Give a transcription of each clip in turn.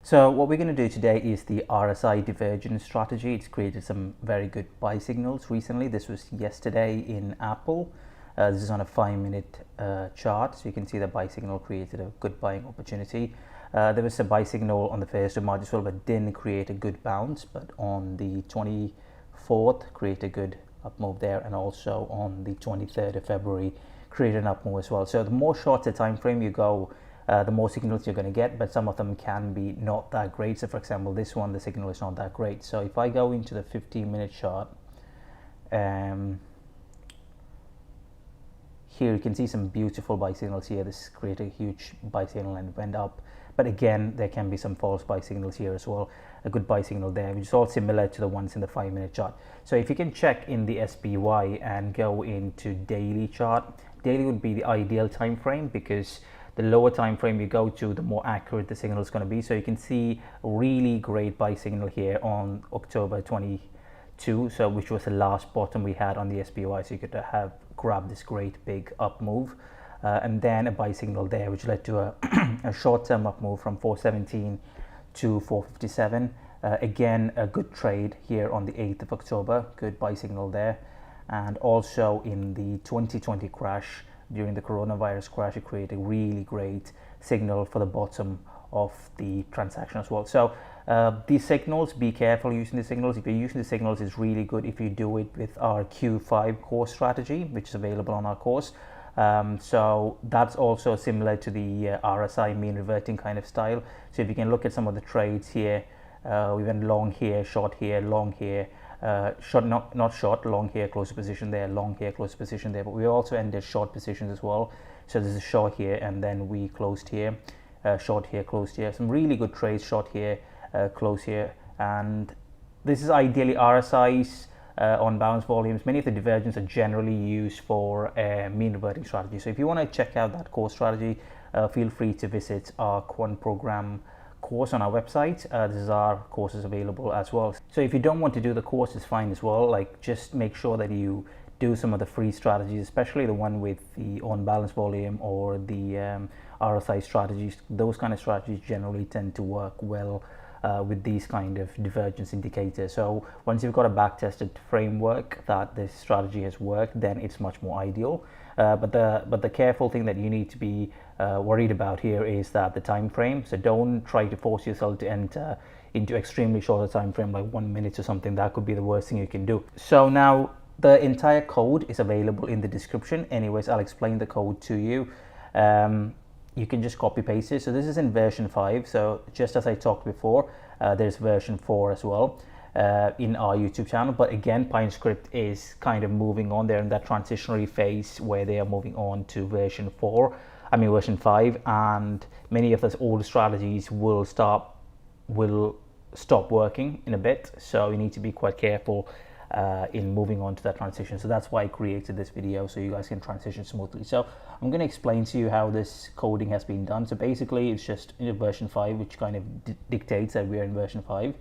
So what we're going to do today is the RSI divergence strategy. It's created some very good buy signals recently. This was yesterday in Apple. This is on a 5-minute chart, so you can see the buy signal created a good buying opportunity. There was a buy signal on the 1st of March as well, but didn't create a good bounce. But on the 24th, create a good up move there, and also on the 23rd of February, create an up move as well. So the more shorter time frame you go, the more signals you're going to get, but some of them can be not that great. So for example, this one, the signal is not that great. So if I go into the 15-minute chart, here you can see some beautiful buy signals here. This created a huge buy signal and went up, but again there can be some false buy signals here as well. A good buy signal there, which is all similar to the ones in the 5-minute chart. So if you can check in the SPY and go into daily chart, daily would be the ideal time frame, because the lower time frame you go to, the more accurate the signal is going to be. So you can see a really great buy signal here on October 22, so which was the last bottom we had on the SPY. So you could have grabbed this great big up move, and then a buy signal there, which led to a short-term up move from 417 to 457. Again, a good trade here on the 8th of October, good buy signal there. And also in the 2020 crash, during the coronavirus crash, it created a really great signal for the bottom of the transaction as well. So these signals, be careful using the signals. If you're using the signals, it's really good if you do it with our Q5 course strategy, which is available on our course. So that's also similar to the RSI mean reverting kind of style. So if you can look at some of the trades here, we went long here, short here, long here, short, not short, long here, close position there, long here, close position there, but we also ended short positions as well. So there's a short here, and then we closed here, short here, closed here. Some really good trades, short here, close here. And this is ideally RSI's on balance volumes. Many of the divergence are generally used for mean reverting strategy. So if you want to check out that core strategy, feel free to visit our quant program course on our website. This is our courses available as well. So if you don't want to do the course, it's fine as well. Like, just make sure that you do some of the free strategies, especially the one with the on balance volume or the RSI strategies. Those kind of strategies generally tend to work well with these kind of divergence indicators. So once you've got a back-tested framework that this strategy has worked, then it's much more ideal. But the careful thing that you need to be worried about here is that the time frame. So don't try to force yourself to enter into extremely shorter time frame, like 1 minute or something. That could be the worst thing you can do. So now the entire code is available in the description. Anyways, I'll explain the code to you. You can just copy paste it. So this is in version 5. So just as I talked before, there's version 4 as well in our YouTube channel. But again, Pinescript is kind of moving on. They're in that transitionary phase where they are moving on to version 5, and many of those old strategies will stop working in a bit. So you need to be quite careful in moving on to that transition. So that's why I created this video, so you guys can transition smoothly. So I'm going to explain to you how this coding has been done. So basically it's just in version 5, which kind of dictates that we're in version 5,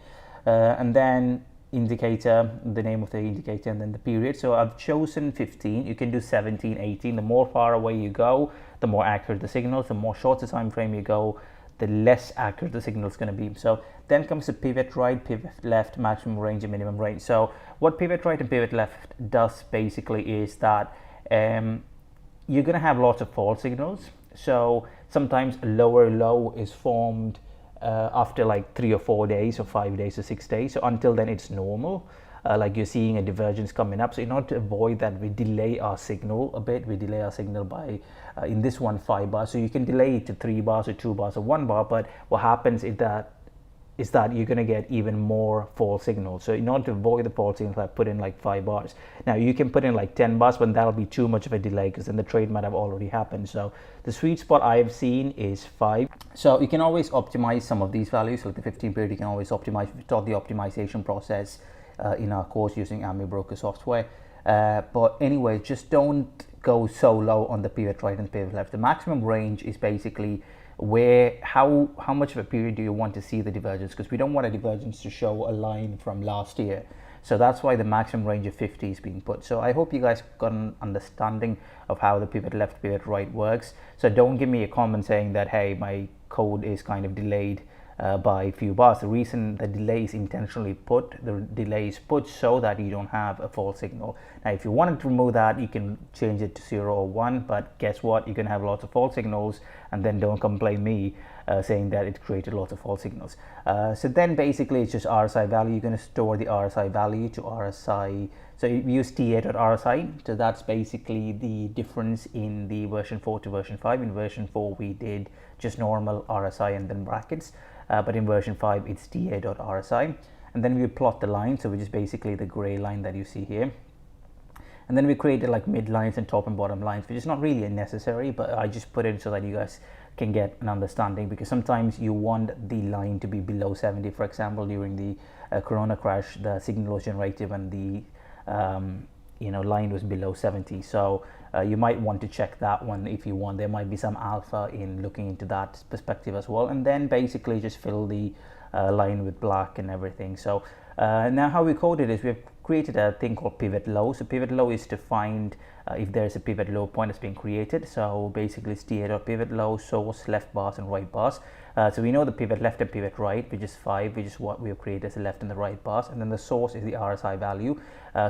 and then indicator, the name of the indicator, and then the period. So I've chosen 15. You can do 17, 18. The more far away you go, the more accurate the signals. The more shorter time frame you go, the less accurate the signal is going to be. So then comes the pivot right, pivot left, maximum range and minimum range. So what pivot right and pivot left does basically is that you're going to have lots of false signals. So sometimes a lower low is formed after like 3 or 4 days, or 5 days or 6 days. So until then it's normal. Like you're seeing a divergence coming up. So in order to avoid that, we delay our signal a bit. We delay our signal by in this one 5 bars. So you can delay it to 3 bars or 2 bars or 1 bar. But what happens is that you're going to get even more false signals. So in order to avoid the false signals, I put in like 5 bars. Now you can put in like 10 bars, but that'll be too much of a delay, because then the trade might have already happened. So the sweet spot I've seen is 5. So you can always optimize some of these values. Like the 15 period, you can always optimize. We taught the optimization process in our course using Army Broker software. But anyway, just don't go so low on the pivot right and pivot left. The maximum range is basically where how much of a period do you want to see the divergence, because we don't want a divergence to show a line from last year. So that's why the maximum range of 50 is being put. So I hope you guys got an understanding of how the pivot left, pivot right works. So don't give me a comment saying that, hey, my code is kind of delayed by a few bars. The reason the delay is intentionally put, the delay is put so that you don't have a false signal. Now if you wanted to remove that, you can change it to 0 or 1, but guess what, you're going to have lots of false signals, and then don't complain me saying that it created lots of false signals. So then basically it's just RSI value. You're going to store the RSI value to RSI. So you use TA.RSI. So that's basically the difference in the version 4 to version 5. In version 4 we did just normal RSI and then brackets, but in version 5 it's TA.RSI. And then we plot the line, so which is basically the gray line that you see here. And then we created like mid lines and top and bottom lines, which is not really necessary, but I just put it so that you guys can get an understanding, because sometimes you want the line to be below 70. For example, during the corona crash, the signal was generated when the line was below 70. So you might want to check that one if you want. There might be some alpha in looking into that perspective as well. And then basically just fill the line with black and everything. So now how we code it is we've created a thing called pivot low. So pivot low is to find if there's a pivot low point that's being created. So basically it's TA.pivot low, source, left bars and right bars. So we know the pivot left and pivot right, which is 5, which is what we have created as the left and the right bars. And then the source is the RSI value.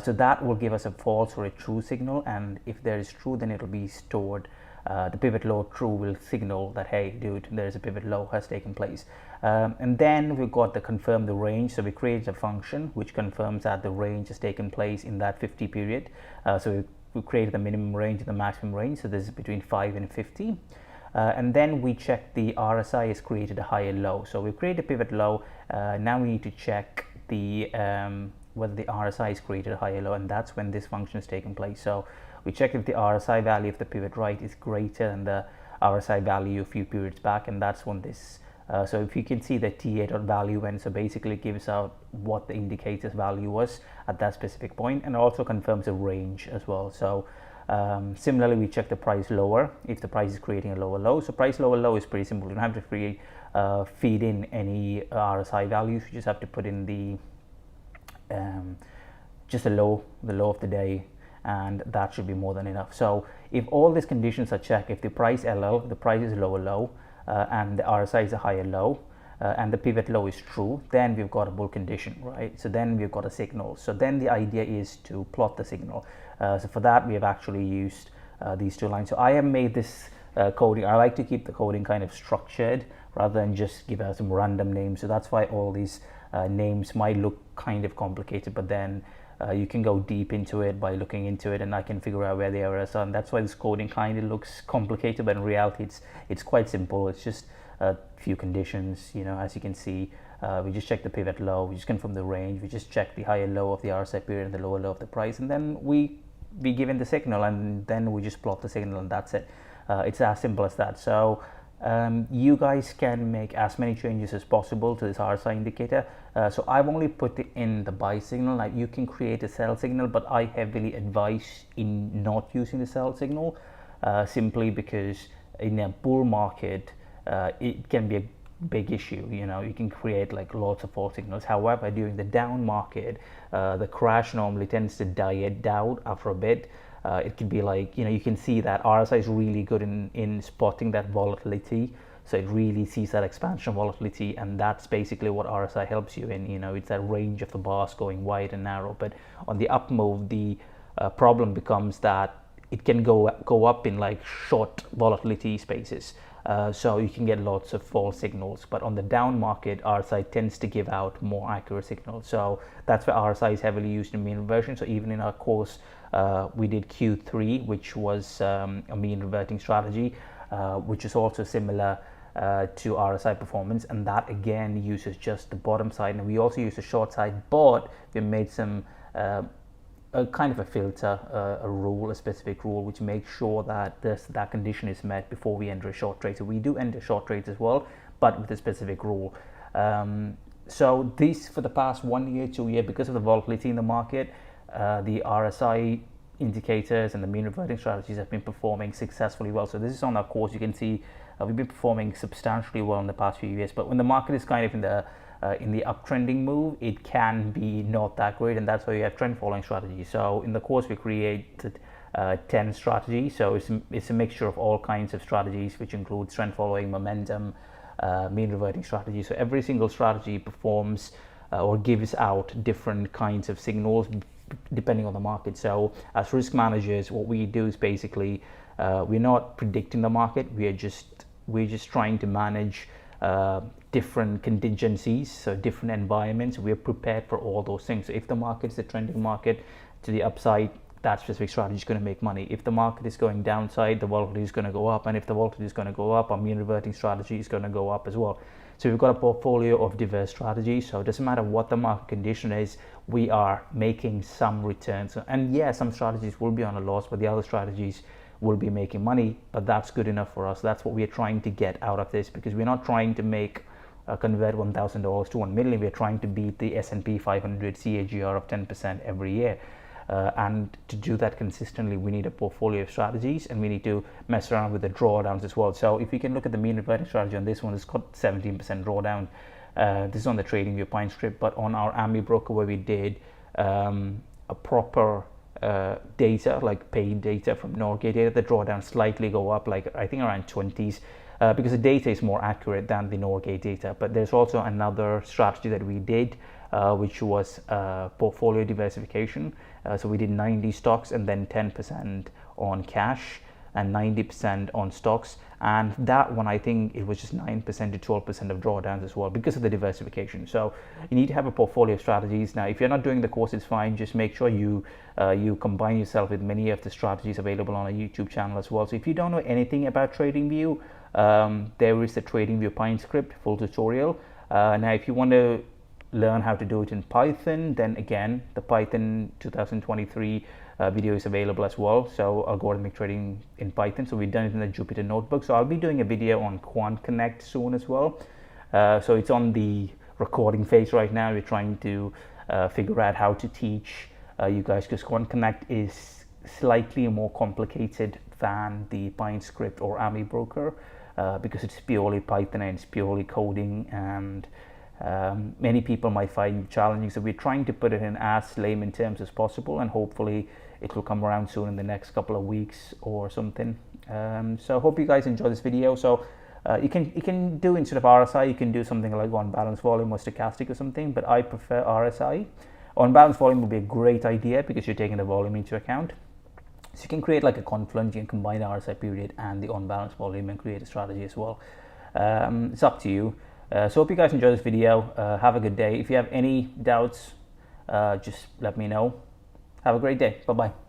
So that will give us a false or a true signal. And if there is true, then it'll be stored. The pivot low true will signal that, hey dude, there's a pivot low has taken place. And then we've got the confirm the range. So we created a function which confirms that the range has taken place in that 50 period. So we created the minimum range and the maximum range. So this is between 5 and 50. And then we check the RSI has created a high or low. So we create a pivot low. Now we need to check the whether the RSI is created a high or low, and that's when this function is taking place. So we check if the RSI value of the pivot right is greater than the RSI value a few periods back, and that's when this so if you can see the TA.value when, so basically it gives out what the indicator's value was at that specific point, and also confirms a range as well. So similarly we check the price lower if the price is creating a lower low. So price lower low is pretty simple. You don't have to feed in any RSI values. You just have to put in the just the low of the day, and that should be more than enough. So if all these conditions are checked, if the price LL, the price is lower low, and the RSI is a higher low, and the pivot low is true, then we've got a bull condition, right? So then we've got a signal. So then the idea is to plot the signal. So for that we have actually used these two lines. So I have made this coding. I like to keep the coding kind of structured rather than just give out some random names. So that's why all these names might look kind of complicated, but then you can go deep into it by looking into it, and I can figure out where the errors are. And that's why this coding kind of looks complicated, but in reality it's quite simple. It's just a few conditions, as you can see. We just check the pivot low, we just confirm the range, we just check the higher low of the RSI period and the lower low of the price, and then we given the signal, and then we just plot the signal, and that's it. It's as simple as that. So you guys can make as many changes as possible to this RSI indicator. So I've only put it in the buy signal. Like you can create a sell signal, but I heavily advise in not using the sell signal, simply because in a bull market it can be a big issue. You can create like lots of false signals. However, during the down market, the crash normally tends to die down after a bit. It could be like, you can see that RSI is really good in spotting that volatility. So it really sees that expansion volatility, and that's basically what RSI helps you in. It's that range of the bars going wide and narrow. But on the up move, the problem becomes that it can go up in like short volatility spaces. So you can get lots of false signals. But on the down market, RSI tends to give out more accurate signals. So that's where RSI is heavily used in mean reversion. So even in our course, we did Q3, which was a mean reverting strategy, which is also similar to RSI performance, and that again uses just the bottom side, and we also use the short side, but we made some a kind of a filter, a specific rule, which makes sure that that condition is met before we enter a short trade. So we do enter short trades as well, but with a specific rule. So this, for the past 1 year, 2 years, because of the volatility in the market, the RSI indicators and the mean reverting strategies have been performing successfully well. So this is on our course. You can see we've been performing substantially well in the past few years, but when the market is kind of in the uptrending move, it can be not that great, and that's why you have trend following strategies. So in the course we created 10 strategies. So it's a mixture of all kinds of strategies, which includes trend following, momentum, mean reverting strategy. So every single strategy performs or gives out different kinds of signals depending on the market. So as risk managers, what we do is basically we're not predicting the market. We're just trying to manage different contingencies, so different environments. We're prepared for all those things. So if the market is a trending market to the upside, that specific strategy is going to make money. If the market is going downside, the volatility is going to go up, and if the volatility is going to go up, our mean reverting strategy is going to go up as well. So we've got a portfolio of diverse strategies, so it doesn't matter what the market condition is, we are making some returns. And yeah, some strategies will be on a loss, but the other strategies will be making money, but that's good enough for us. That's what we're trying to get out of this, because we're not trying to convert $1,000 to $1 million. We're trying to beat the S&P 500 CAGR of 10% every year. And to do that consistently, we need a portfolio of strategies, and we need to mess around with the drawdowns as well. So if you can look at the mean reverting strategy on this one, it's got 17% drawdown. This is on the TradingView Pinescript, but on our AMI broker, where we did a proper data, like paid data from Norgate data, the drawdown slightly go up, like I think around 20s, because the data is more accurate than the Norgate data. But there's also another strategy that we did, which was portfolio diversification. So we did 90 stocks and then 10% on cash and 90% on stocks. And that one, I think it was just 9% to 12% of drawdowns as well, because of the diversification. So you need to have a portfolio of strategies. Now, if you're not doing the course, it's fine. Just make sure you combine yourself with many of the strategies available on a YouTube channel as well. So if you don't know anything about TradingView, there is the TradingView Pinescript full tutorial. Now, if you want to learn how to do it in Python, then again, the Python 2023 video is available as well. So algorithmic trading in Python. So we've done it in the Jupyter Notebook. So I'll be doing a video on Quant Connect soon as well. So it's on the recording phase right now. We're trying to figure out how to teach you guys, because Quant Connect is slightly more complicated than the Pinescript or AMI broker, because it's purely Python and it's purely coding, and many people might find it challenging. So we're trying to put it in as layman terms as possible, and hopefully it will come around soon in the next couple of weeks or something. So I hope you guys enjoy this video. So you can do, instead of RSI, you can do something like on balance volume or stochastic or something, but I prefer RSI. On balance volume would be a great idea because you're taking the volume into account. So you can create like a confluence, you can combine the RSI period and the on balance volume and create a strategy as well. It's up to you. So hope you guys enjoy this video. Have a good day. If you have any doubts, just let me know. Have a great day. Bye bye.